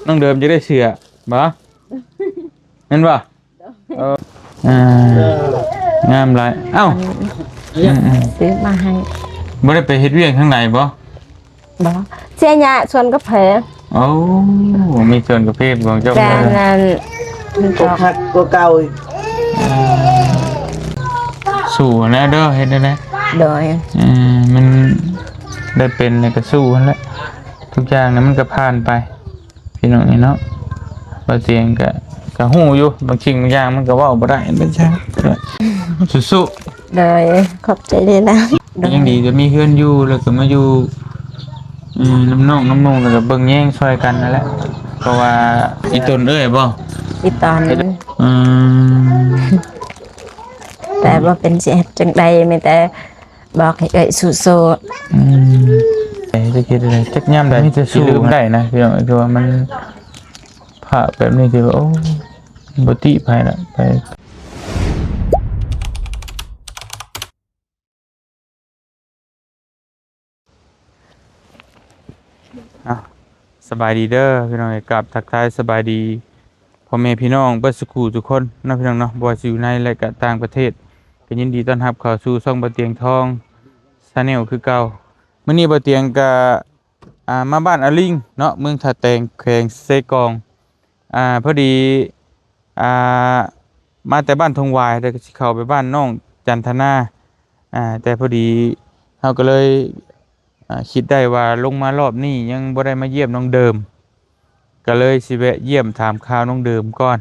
น้องเดิมจะได้เสือบ่เห็นบ่เอออ่างามหลายเอ้าซื้อมาให้บ่ได้ไปเฮ็ดเวียกข้างในบ่บ่เสียหยาชวนกาแฟโอ้มีส่วนกับเพศของเจ้าแต่บ่นั้นก็คักก็เก่าอีกสู้นะเด้อเฮ็ดได้นะโดยมันได้เป็นแล้วก็สู้นั่นแหละทุกอย่างนั้นมันก็ผ่านไปพี่น้องนี่เนาะบ่เตียงก็ฮู้อยู่บางสิ่งบางอย่างมันก็เว้าบ่ได้เป็นใช่สู้ๆโดยขอบใจเลยนะยังดีจะมีเพื่อนอยู่แล้วก็มาอยู่น้ำน้องน้ำนงแล้วก็เบิ่งแย่งช่วยกันนั่นแหละเพราะว่าอีตนเอ้ยบ่อีตอนอืมแต่ว่าเป็นเสียจังใดไม่แต่บอกให้เอ้ยสู้ไอ้จะคิดอะไรจักย่ำได้จะสู้ได้นะพี่น้องคือว่ามันผ่าแบบนี้คือว่าโอ้บ่ติไปละไปสบายดีเด้อพี่น้องกับทักทายสบายดีพ่อแม่พี่น้องเบิดสุขุทุกคนนะพี่น้องเนาะบ่ว่าสิอยู่ในและก็ต่างประเทศก็ยินดีต้อนรับเข้าสู่ช่องบ่เตียงทองชาแนลคือเก่ามื้อนี้บ่เตียงก็มาบ้านอาลิงเนาะเมืองท่าแตงแขวงเซกองพอดีมาแต่บ้านทงวายแต่ก็สิเข้าไปบ้านน้องจันทนาแต่พอดีเฮาก็เลยคิดได้ว่าลงมารอบนี้ยังบ่ได้มาเยี่ยมน้องเดิมก็เลยสิแวะเยี่ยมถามข่าวน้องเดิมก่อน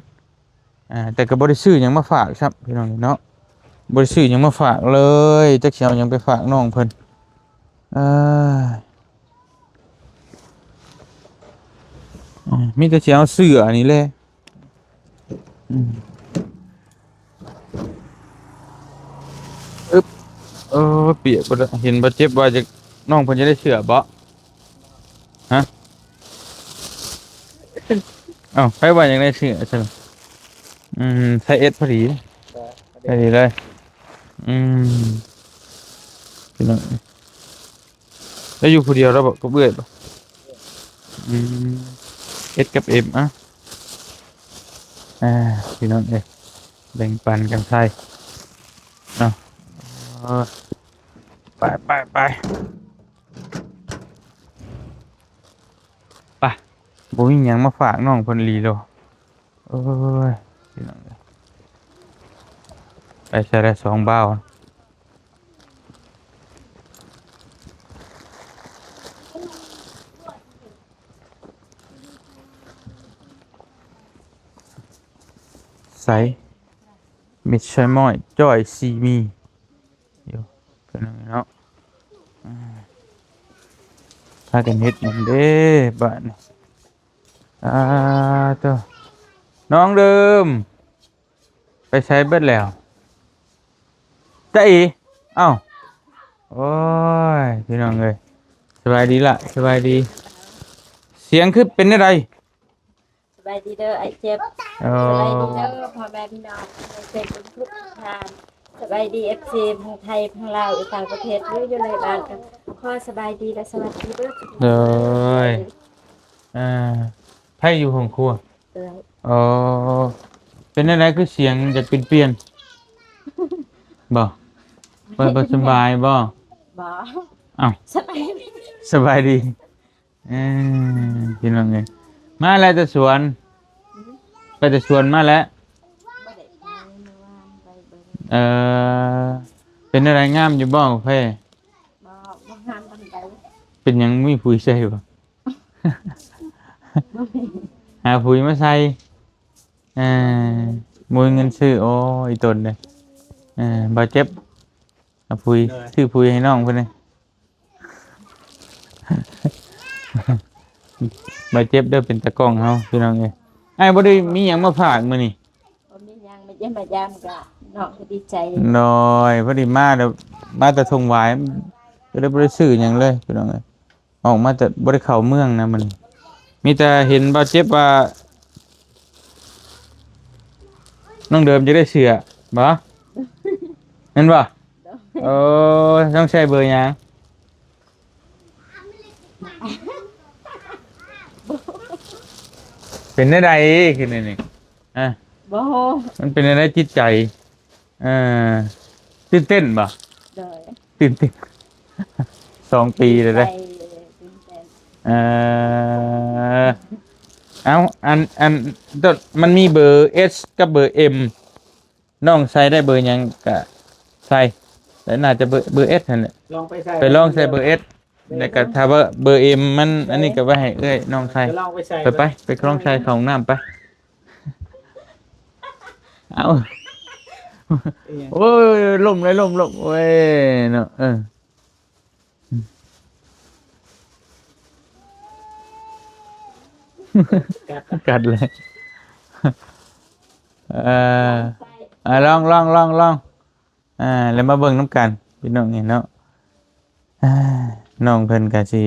แต่ก็บ่ได้ซื้อหยังมาฝากครับพี่น้องเนาะบ่ได้ซื้อหยังมาฝากเลยจักสิเอาหยังไปฝากน้องเพิ่นมีแต่สิเอาเสื้ออันนี้แหละอึ๊บเปียกบ่ได้เห็นบ่เจ็บว่าจะน้องเพิ่นจะได้เสื้อบ่ฮะอ้าวไปว่าหยังได้เสื้อซั่นใส่เอสพอดีพอดีเลยพี่น้องแล้วอยู่ผู้เดียวแล้วบ่ก็เบื่อบ่เอสกับเอ็มพี่น้องแบ่งปันกันใส่เนาะไปไปบ่มีหยังมาฝากน้องเพิ่นลีโลโอ้ยพี่น้องไปใช้ได้2บ้าวใส่มิดใช้ม้อยจ้อยซีมีอยู่พี่น้องเนาะพากันเฮ็ดหยังเด้บ้านนี่ตัวน้องเดิมไปใช้เบิดแล้วจ้าอีเอ้าโอ้ยพี่น้องเอ้ยสบายดีล่ะสบายดีเสียงคือเป็นอะไรสบายดีเด้อไอ้เจ็บสบายดีเด้อพ่อแม่พี่น้องเป็นทุกทางสบายดีเอฟซีทั้งไทยทั้งลาวอีกต่างประเทศอยู่ในบ้านกันข้อสบายดีและสวัสดีเด้อเลยไพ่อยู่ห้องครัวอ๋อเป็นอะไรคือเสียงจะเปลี่ยนบ่บ่สบายบ่อ้าวสบายดีพี่น้องไงมาแล้วแต่สวนไปแต่สวนมาแล้วเป็นอะไรงามอยู่บ่เพ่เป็นยังมีปุ๋ยใส่บ่หาปุ๋ยมาใส่มวยเงินซื้อโอ้อีตนเลยบาเจ็บปุ๋ยซื้อปุ๋ยให้น้องเพิ่นเลยบาเจ็บเด้อเป็นตะกล้องเฮาพี่น้องเอ้ยไอ้บ่ได้มีหยังมาฝากมื้อนี้บ่มีหยังมาเยี่ยมมายามก็น้องก็ดีใจน้อยพอดีมาเด้อมาแต่ทงหวายก็ได้บ่ได้ซื้อหยังเลยพี่น้องเอ้ยออกมาแต่บ่ได้เข้าเมืองนะมันมีแต่เห็นบาเจ็บว่าน้องเดิมจะได้เสือบ่เห็นบ่ต้องใช้เบอร์หยัง เป็นได้ใดคือนี่อ่ะ บ่ มันเป็นอะไรจิตใจอ่าตื่นเต้นบ่ โดย ตื่นเต้น2 ปีเลย ไป เด้อ ตื่นเต้น เอ่อเอาอันตดมันมีเบอร์ S กับเบอร์ M น้องใส่ได้เบอร์หยังก็ใส่แต่น่าจะเบอร์ S นั่นแหละ ลองไปใส่ ไปลองใส่เบอร์ S แล้วก็ถ้าว่าเบอร์ M มันอันนี้ก็ไว้ให้เอ้ยน้องใส่ จะลองไปใส่ ไปลองใส่เข้าห้องน้ำไปเอาโอ้ยล่มเลยล่มโอ้ยเนาะกัดเลยลองแล้วมาเบิ่งน้ำกันพี่น้องนี่เนาะน้องเพิ่นก็สิ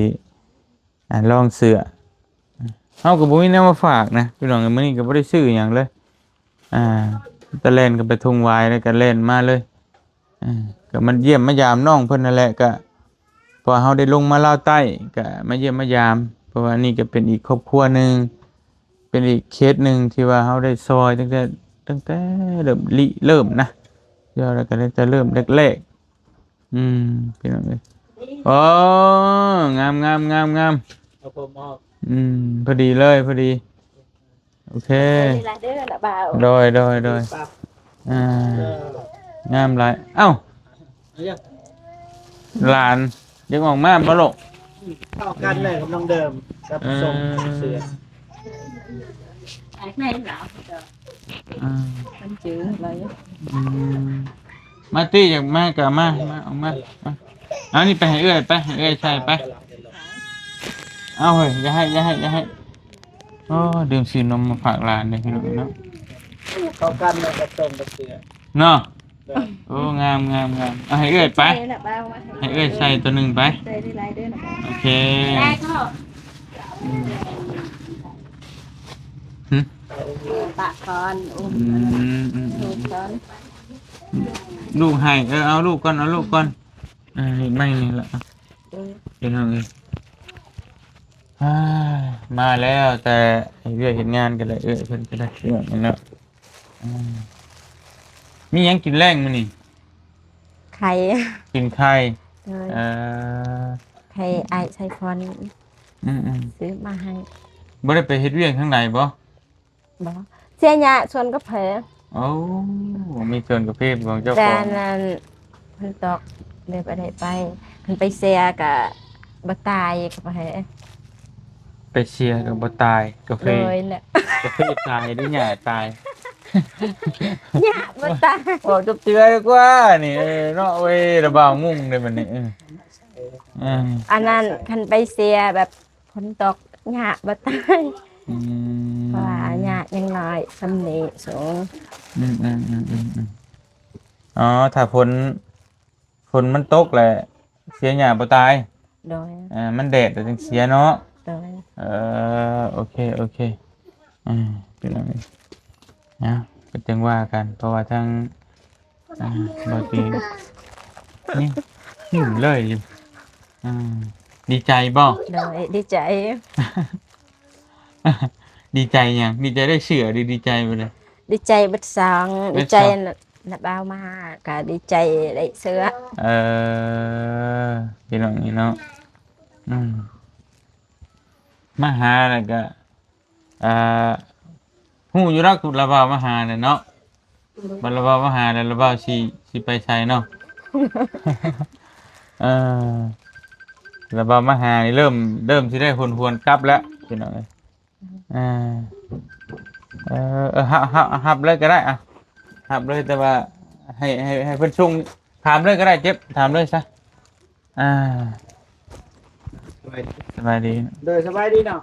ลองเสื้อเฮาก็บ่มีแนวมาฝากนะพี่น้องมื้อนี้ก็บ่ได้ซื้อหยังเลยตะเล่นก็ไปทุ่งวายแล้วก็เล่นมาเลยก็มันเยี่ยมมายามน้องเพิ่นนั่นแหละก็พอเฮาได้ลงมาลาวใต้ก็มาเยี่ยมมายามเพราะว่านี่ก็เป็นอีกครอบครัวหนึงเป็นอีกเคสหนึงที่ว่าเฮาได้ซอยตั้งแต่เริ่มนะเดี๋ยวแล้วก็จะเริ่มแรกๆพี่น้องเอ้ยโอ้งาม เอาผมออก พอดีเลยพอดีโอเค นี่ล่ะเด้อละบ่าว โดย ปั๊บ งามหลายเอ้า เอายัง หลานยังออกมาบ่ลูก เข้ากันเลยกับน้องเดิมกับส่งเสือ ไอ้ไหนหนาวเด้อ มันจืดเลย มาตี้อยากมาก็มาออกมาเอานี่ไปให้เอื้อยใช่ไปเอาเฮ้ยอย่าให้โอ้ดื่มซื้อนมมาฝากหลานเลยพี่น้องเนาะ เข้ากันเลยกับส่งกับเสือ เนาะโอ้งามเอาให้เอื้อยไป ละบ่าวมา ให้เอื้อยใส่ตัวหนึงไป ใจได้หลายเด้อละบ่าว โอเค ได้ก็ปะก่อนอุ้มลูกก่อน ลูกให้เอาลูกก่อนไม่นี่ละเป็นยังไงมาแล้วแต่เรื่องเห็นงานกันเลยเพิ่นก็ได้เรื่องนั้นแล้วมีหยังกินแรงมื้อนี่ ไข่ กินไข่ ไข่ไอไซฟอน ซื้อมาให้ บ่ได้ไปเฮ็ดเวียกข้างในบ่ บ่เสียหยะชวนก็เผลอ โอ้มีส่วนกับเพศของเจ้าข แต่ อง นั้นเพิ่นตอกเลยบ่ได้ไปเพิ่นไปเสียกับบ่ตายก็เผลอ ไปเชียร์กับบ่ตายกาแฟ เลยแหละ กาแฟตายหรือหญ้าตาย หยะบ่ตาย โอ้จบเจือยกว่านี่เนาะเว้ยระบาวงุ่งเลยบัดนี้อันนั้นคันไปเสียแบบฝนตกหยะบ่ตายเพราะว่าหยะยังน้อยสำนี้สูง อ๋อถ้าฝนมันตกแหละเสียหญ้าบ่ตาย โดย มันแดดแต่จึงเสียเนาะ โดย โอเคเป็นอะไรนะก็จังว่ากันเพราะว่าทั้งบางทีนี่หิวเลยอยู่ดีใจบ่ โดยดีใจ ดีใจยังดีใจได้เสือดีใจไปเลย ดีใจเบิดสองดีใจน่ะบ่าวมาก็ดีใจได้เสื้อ พี่น้องนี่เนาะมาหาแล้วก็ฮู้อยู่รักระบาวมาหาเนี่ยเนาะบัดระบาวมาหาแล้วระบาวสิไปใช้เนาะ ระบาวมาหานี่เริ่มสิได้หวนกลับแล้วพี่น้องเอ้ยหับเลยก็ได้หับเลยแต่ว่าให้เพิ่นส่งถามเลยก็ได้เจ็บถามเลยซะสบายดี โดยสบายดีเนาะ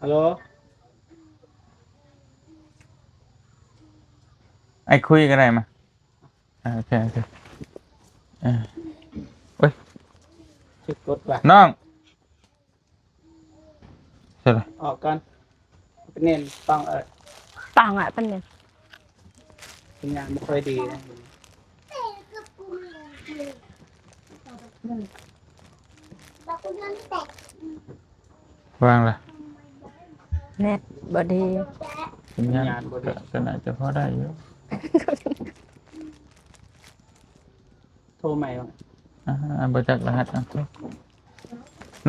ฮัลโหล ไอ้คุยก็ได้มาโอเคเว้ย ชิดกดว่ะ น้องเสร็จแล้ว ออกกันเป็นเน้นฟังปังอ่ะเป็นเนี่ย สัญญาณไม่ค่อยดีนะ วางละ เน็ตบ่ดี สัญญาณก็น่าจะพอได้อยู่ โทรใหม่วะ บ่จักรหัสอ่ะ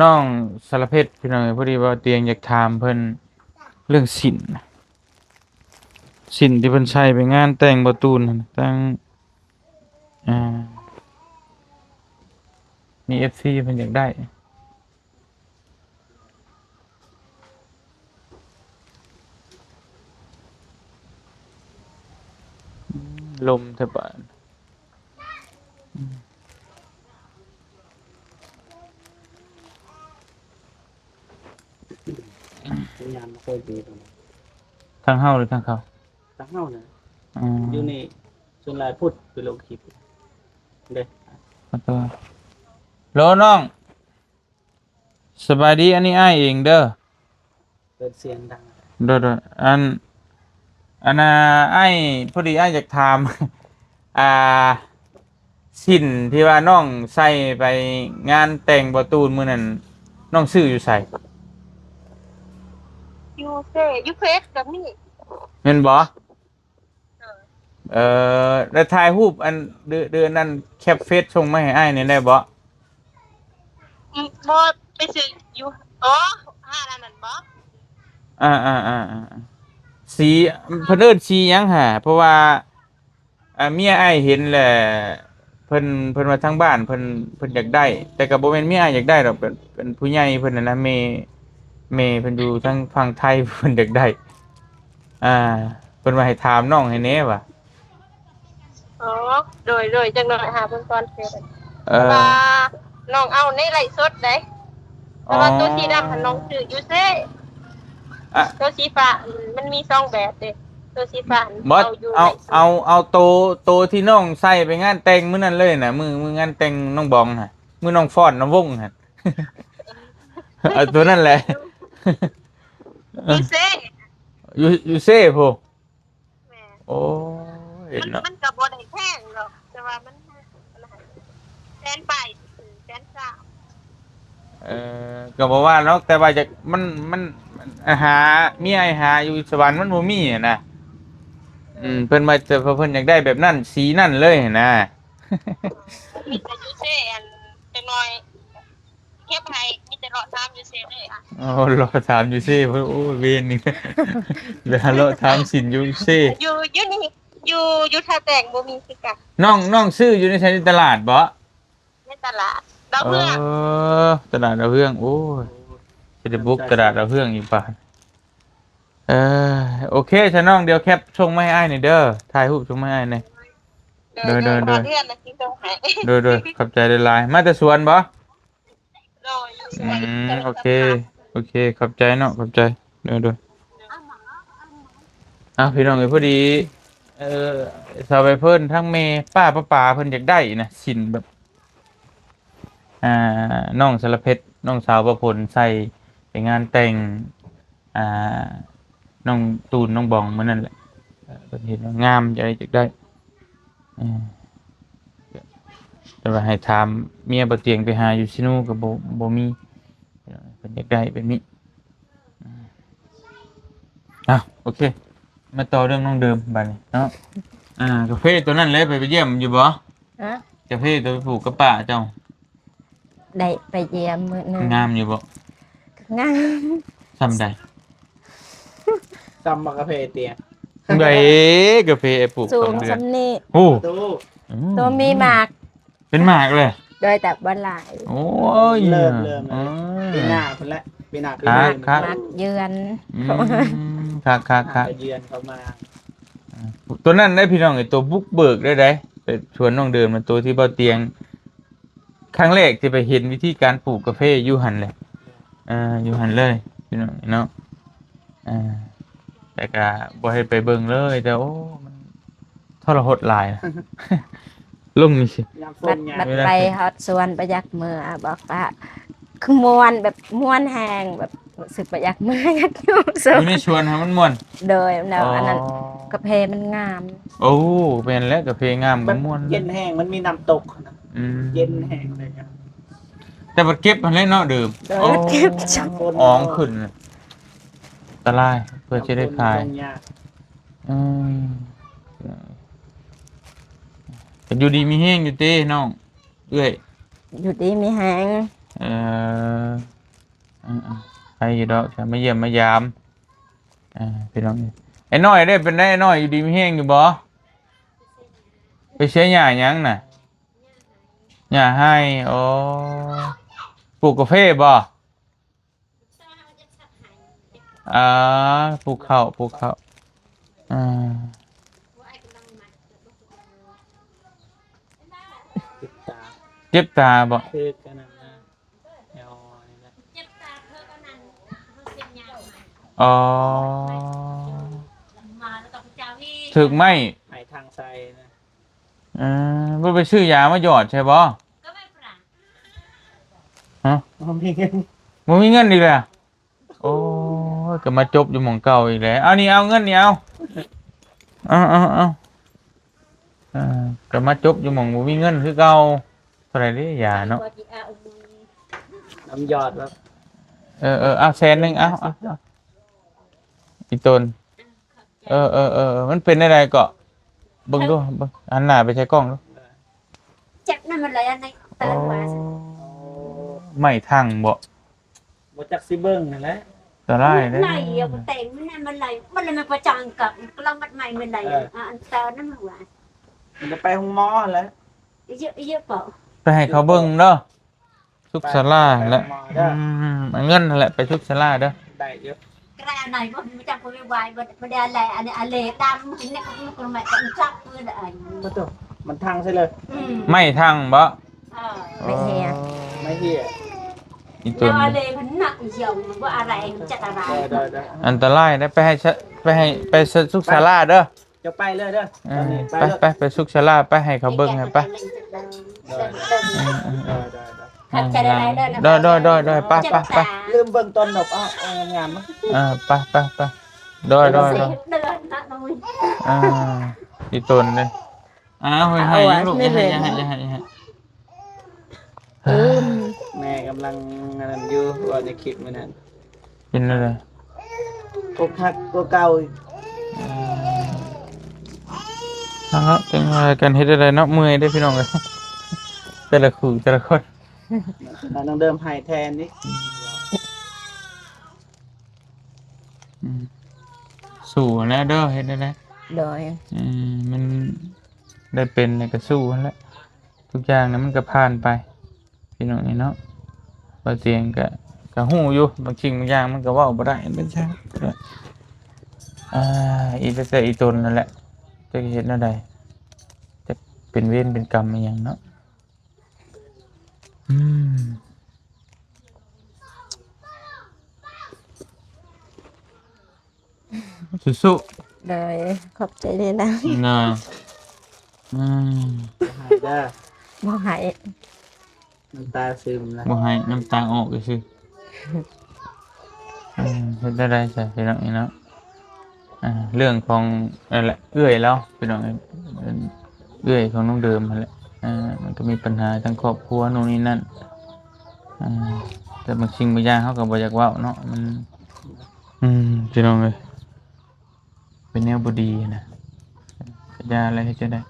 น้องสารเพชรพี่น้องเอ้ยพอดีว่าเตียงอยากถามเพิ่นเรื่องสินน่ะสินที่เพิ่นใช้ไปงานแต่งบ่ตูนนั่นน่ะตั้งอ่ามี FC เพิ่นอยากได้ลมแทบบ้าน สัญญาณบ่เคยดีตรงนี้ ทางเฮาหรือทางเขา ตั้งเฮานะ อืม อยู่นี่ส่วนหลายพูดไปลงคลิปเด้ ขอโทษโหลน้องสบายดีอันนี้อ้ายเองเด้อ เปิดเสียงดัง เด้อๆอันน่ะอ้ายพอดีอ้ายอยากถาม อ่าสินที่ว่าน้องใส่ไปงานแต่งบ่ตูนมื้อนั้นน้องซื้ออยู่ไส ยูเซยูเฟสกับนี่ แม่นบ่แล้วถ่ายรูปอันเดือนนั้นแคปเฟซส่งมาให้อ้ายนี่ได้บ่ บอไปซื้ออยู่อ๋อ5นั่นบ่ สีเพิ่นเอิ้นสีหยังหาเพราะว่าเมียอ้ายเห็นแหละเพิ่นว่าทางบ้านเพิ่นอยากได้ แต่ก็บ่แม่นเมียอ้ายอยากได้ดอกเป็นผู้ใหญ่เพิ่นน่ะนะเพิ่นอยู่ทางฝั่งไทย เพิ่นอยากได้อ่าเพิ่นว่าให้ถามน้องให้แหน่ว่า อ๋อโดยจังหน่อยหาเพิ่นก่อนเฟซ เออ ว่าน้องเอาในไลฟ์สดได้แต่ว่าตัวสีดำหันน้องซื้อยูเซ อ่ะ ตัวสีฟ้ามันมี2แบบเด้ตัวสีฟ้า บ่ อยู่ เอาโตที่น้องใส่ไปงานแต่งมื้อนั้นเลยน่ะมื้องานแต่งน้องบองน่ะมื้อน้องฟ้อนน้องวงหั่น เอาตัวนั้นแหละ ยูเซ อยู่เซ่โพ แม่ โอ้ยเนาะ มันก็บ่ได้แพงหรอกแต่ว่ามันแสนไปแสนสาม ก็บอกว่าเนาะแต่ว่าจะมันหาเมียให้หาอยู่สวรรค์มันบ่มีอะนะเพิ่นมาเพิ่นอยากได้แบบนั้นสีนั่นเลยนะ มีแต่ยูเซอันจังหน่อยเก็บให้มีแต่รอ3ยูเซเลยอ่ะ โอ้รอถามอยู่เซ่เพิ่นโอ้เวรนี่ เวลารอถามสินอยู่เซ่ อยู่นี่อยู่ท่าแต่งบ่มีคือกัน น้องซื้ออยู่ในใช้ตลาดบ่ ในตลาดดาวเรือง ตลาดดาวเรืองโอ้ยสิได้บุกตลาดดาวเรืองอีกป่านโอเคฉันน้องเดี๋ยวแคปส่งมาให้อ้ายหน่อยเด้อถ่ายรูปส่งมาให้อ้ายหน่อย โดย โดย เดือนนะที่ต้องให้ โดยขอบใจหลายๆมาแต่สวนบ่ โดยอยู่ส อื วย โอเคขอบใจเนาะขอบใจโดยพี่น้องเอ้ยพอดีสาวไปเพิ่นทั้งเมป้าป๋าเพิ่นอยากได้นะสินแบบน้องสารเพชรน้องสาวประพลใส่ไปงานแต่งอ่าน้องตูนน้องบองมื้อนั่นแหละเพิ่นเห็นว่างามอยากได้แต่ว่าให้ถามเมียบ่เตียงไปหาอยู่ซิโนก็บ่มีเพิ่นอยากได้แบบนี้โอเคมาต่อเรื่องน้องเดิมบัดนี้เนาะกาแฟตัวนั้นเลยไปเยี่ยมอยู่บ่ ฮะ กาแฟตัวไปปลูกกับป้าเจ้า ได้ไปเยี่ยมมื้อหนึง งามอยู่บ่ งาม ซ้ำใด จำมากาแฟเตียง ไดกาแฟไอ้ปลูก สู สอง งเดือน สำนี้ โอ้ ตู้ ตัวมีหมาก เป็นหมากเลย โดยแต่บ่หลาย โอ้ย เริ่ม อ๋อ ปีหน้าเพิ่นละปีหน้าปี ครับ หมากเยือน ครับ ไปเยือนเขามา ตัวนั้นได้พี่น้องไอ้ตัวบุกเบิกได้ไปชวนน้องเดินมาตัวที่เบาเตียง ครั้งแรกที่ไปเห็นวิธีการปลูกกาแฟอยู่หันเลยอยู่หันเลยพี่น้องเนาะแต่ก็บ่ให้ไปเบิ่งเลยแต่โอ้มันทรหดหลายนะ ลงนี่สิ ยามฝ บั น ด ยาม บัดไปฮอดสวนประยักมือบอกว่าคือม่วนแบบม่วนแหงแบบรู้สึกประยักมืออยากอยู่ อ สู ยู่ในชวนให้มันม่วน โดยแนวอันนั้นกาแฟมันงาม โอ้เป็นแล้วกาแฟงาม มั บ่ น ม่วน เย็นแห้งมันมีน้ำตกนะ อืม เย็นแห้งเลยครับ แต่บัดเก็บมันเลยเนาะเดิม โดยเก็บจัง ฝน อ๋องขึ้น ตะไลเพื่อจะได้ขาย ลงยาก อืมเป็นอยู่ดีมีแห้งอยู่เต้น้องเอ้ย อยู่ดีมีแฮง เอ่อใครอยู่ดอกจะมาเยี่ยมมายามพี่น้องไอ้น้อยได้เป็นได้ไอ้น้อยอยู่ดีมีแห้งอยู่บ่ไปเชียหญ้าหยังน่ะหญ้าให้อ๋อปลูกกาแฟบ่อ่าปลูกข้าวอ่า ติดตา เจ็บตาบ่ คือกันนั่นนะเอานี่นะ อ๋อถึกไหม ให้ทางใส่นะ บ่ไปซื้อยามาหยอดใช่บ่ฮะ บ่มีเงิน บ่มีเงินอีกแล้วโอ้ยก็มาจบอยู่หม่องเก่าอีกแล้วเอานี่เอาเงินนี่เอาเอาก็มาจบอยู่หม่องบ่มีเงินคือเก่าเท่าไหร่เด้ยาเนาะ น้ำหยอดแบบ เอาแสนหนึงเอาอีตนมันเป็นอะไรก็เบิ่งดูเบิ่งหันหน้าไปใช้กล้องดู จับนั่นมันเลยอันนี้เติมมา ไม่ทั้งบ่ บ่จักสิเบิ่งนั่นแหละ ตะไลเด้ ไหลอ่ะมันแต่งมันไหลมันเลยมันประจังกับกล้องมัดใหม่มันไหลอันเตอร์นั่นมันหวาน มันจะไปห้องหมอหั่นแหละ เยอะเยอะเปล่า ไปให้เขาเบิ่งเด้อทุกศาลาแหละเอาเงินนั่นแหละไปทุกศาลาเด้อ ได้เยอะ กระไหนมันจังคนไม่ไหวมันได้อะไรอันนี้อะไรดำถึงเนี่ยมันคนใหม่มันจับเพื่อนอะไร บ่ต้องมันทางใส่เลย ไม่ทั้งบ่ ไม่เฮีย ไม่เหี้ย อีตัว แล้ว นี้ อะไรมันหนักเหี่ยวว่าอะไรมันจะอะไร ได้ อันตรายนะไปทุกศาลาเด้อ จะไปเลยเด้อตอนนี้ไปเลย ไปทุกศาลาไปให้เขาเบิ่งให้ไป ได้ไป ลืมเบิ่งต้นดอกเอางามมั้ย ไปได้ เดือนนะน้อง อีตนเลยให้ลูกให้แม่กำลังนั่นอยู่ว่าจะคิดมื้อนั้น กินอะไร อกหักตัวเก่าอีก จังอะไรกันเฮ็ดอะไรเนาะเมื่อยได้พี่น้องเลยแต่ละคู่แต่ละคน น้องเดิมให้แทนนี่ สู้แล้วเด้อเฮ็ดได้แล้ว โดย มันได้เป็นในก็สู้นั่นแหละทุกอย่างนะมันก็ผ่านไปพี่น้องนี่เนาะบางเตียงก็ฮู้อยู่บางสิ่งบางอย่างมันก็เว้าบ่ได้เป็นใช่อีแต่อีตนนั่นแหละจะเฮ็ดแนวใดจะเป็นเวรเป็นกรรมอีหยังเนาะสู้ โดยขอบใจเลยนะ ๆนะ ให้เด้อ บ่หาย น้ำตาซึมแล้ว บ่ให้น้ำตาออกซื่อเฮ็ดได้จ้ะพี่น้องนี่เนาะเรื่องของนั่นแหละเอื้อยแล้วพี่น้องเอื้อยของน้องเดิมนั่นแหละมันก็มีปัญหาทั้งครอบครัวโน่นนี่นั่นแต่บางสิ่งบางอย่างเขาก็บ่อยากเว้าเนาะมันพี่น้องเอ้ยเป็นแนวบ่ดีนะก็อย่าอะไรให้จะได้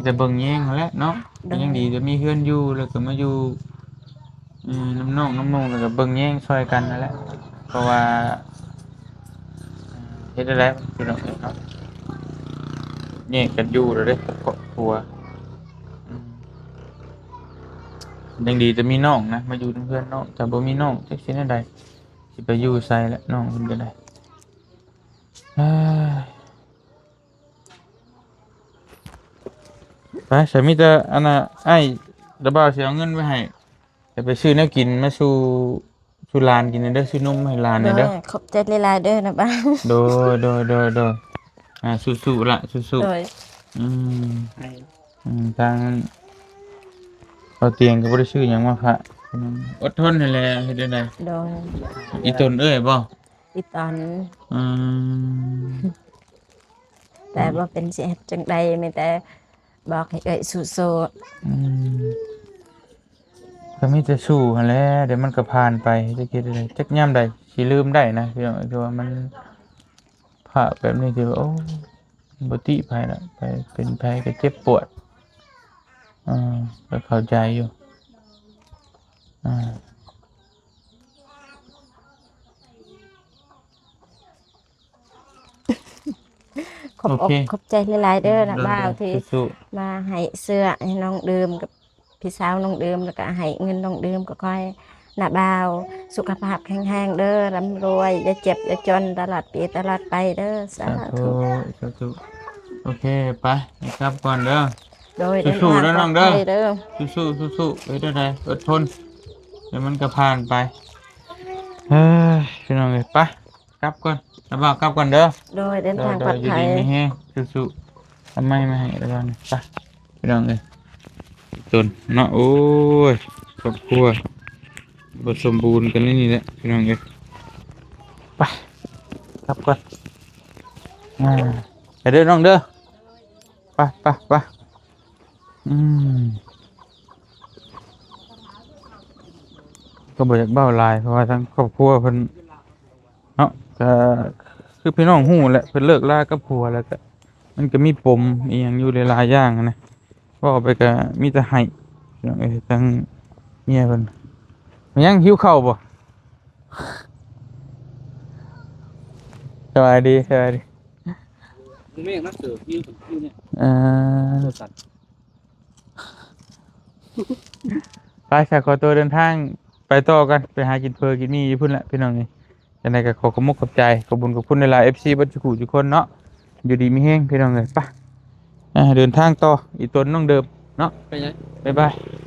จะเบิ่งแยงนั่นแหละเนาะยังดีจะมีเฮือนอยู่แล้วก็มาอยู่น้ำน้องแล้วก็เบิ่งแยงช่วยกันนั่นแหละเพราะว่าเฮ็ดได้แล้วพี่น้องเนาะแยกกันอยู่แล้วเด้ครอบครัวยังดีจะมีน้องนะมาอยู่เป็นเพื่อนน้องแต่บ่มีน้องจักสิแนวใดสิไปอยู่ไสแล้วน้องเพิ่นก็ได้ไปฉันมีแต่อันน่ะไอ้ระบ่าวสิเอาเงินไว้ให้จะไปซื้อแนวกินมาสู่หลานกินเด้อซื้อนมให้หลานเด้อ ขอบใจหลายๆเด้อนะบ้า โดยสู้ๆละสู้ โดย ๆ ให้ ทางเอาเตียงก็บ่ได้ชื่อหยังมาพระอดทนนั่นแหละเฮ็ดได้ โดย อีตนเอ้ยบ่ อีตอน อืม แต่ว่าเป็นเสียจังใดไม่แต่บอกให้เอ้ยสู้ อืม ก็มีแต่สู้หั่นแหละเดี๋ยวมันก็ผ่านไปจะคิดอะไรจักยามใดสิลืมได้นะพี่น้องคือว่ามันภาพแบบนี้ที่ว่าโอ้บ่ติไผน่ะไปเป็นไผก็เจ็บปวดก็เข้าใจอยู่อ่า ขอบอก โอเค ขอบใจหลายๆเด้อนะบ่าวที่ สู้ มาให้เสื้อให้น้องดื่มกับพี่สาวน้องดื่มแล้วก็ให้เงินน้องดื่มก็ค่อยนะบ่าวสุขภาพแข็งแรงเด้อร่ำรวยอย่าเจ็บอย่าจนตลอดปีตลอดไปเด้อสา สาธุ ธุ สาธุโอเคไปนะครับก่อนเด้อ โดยเดิน สู้ ทาง ๆนะ ปล น้ อ อง ด เด้อ ภัยเด้อ สู้ๆไปได้ไดอดทนเดี๋ยวมันก็ผ่านไปเฮ้ยพี่น้องเอ้ยไปกลับก่อนแล้วบอกกลับก่อนเด้อ โดยเดิน เด้ ทางปลอด อยู่ ภัย ดีมีแฮงสู้ๆทำไมไม่ให้แล้วกันไปพี่น้องเอ้ยจนเนาะโอ้ยครอบครัวบ่สมบูรณ์กันนี่แหละพี่น้องเอ้ยไปกลับก่อนไปเด้อน้องเด้อไปก็บ่อยากเบ้าหลายเพราะว่าทั้งครอบครัวเพิ่นเนาะก็คือพี่น้องฮู้แหละเพิ่นเลิกลากับผัวแล้วก็มันก็มีปมอีหยังอยู่หลายๆอย่างอะนะเว้าไปก็มีแต่ให้พี่น้องเอ้ยทั้งเมียเพิ่นมันยังหิวข้าวบ่สบายดี มึงไม่อยากนักเสือยืนอยู่เนี่ย เอ่อ ตัวสัตว์ ไปค่ะขอตัวเดินทางไปต่อกันไปหากินเพอกินนี่อยู่พุ่นแหละพี่น้องนี่ยังไงก็ขอขอบคุณขอบใจขอบคุญขอบคุณในไลน์ FC บัดจุกุทุกคนเนาะอยู่ดีมีแฮงพี่น้องเลยไปเดินทางต่ออีกตัวน้องเดิมเนาะ ไปยัง บ๊ายบาย ไ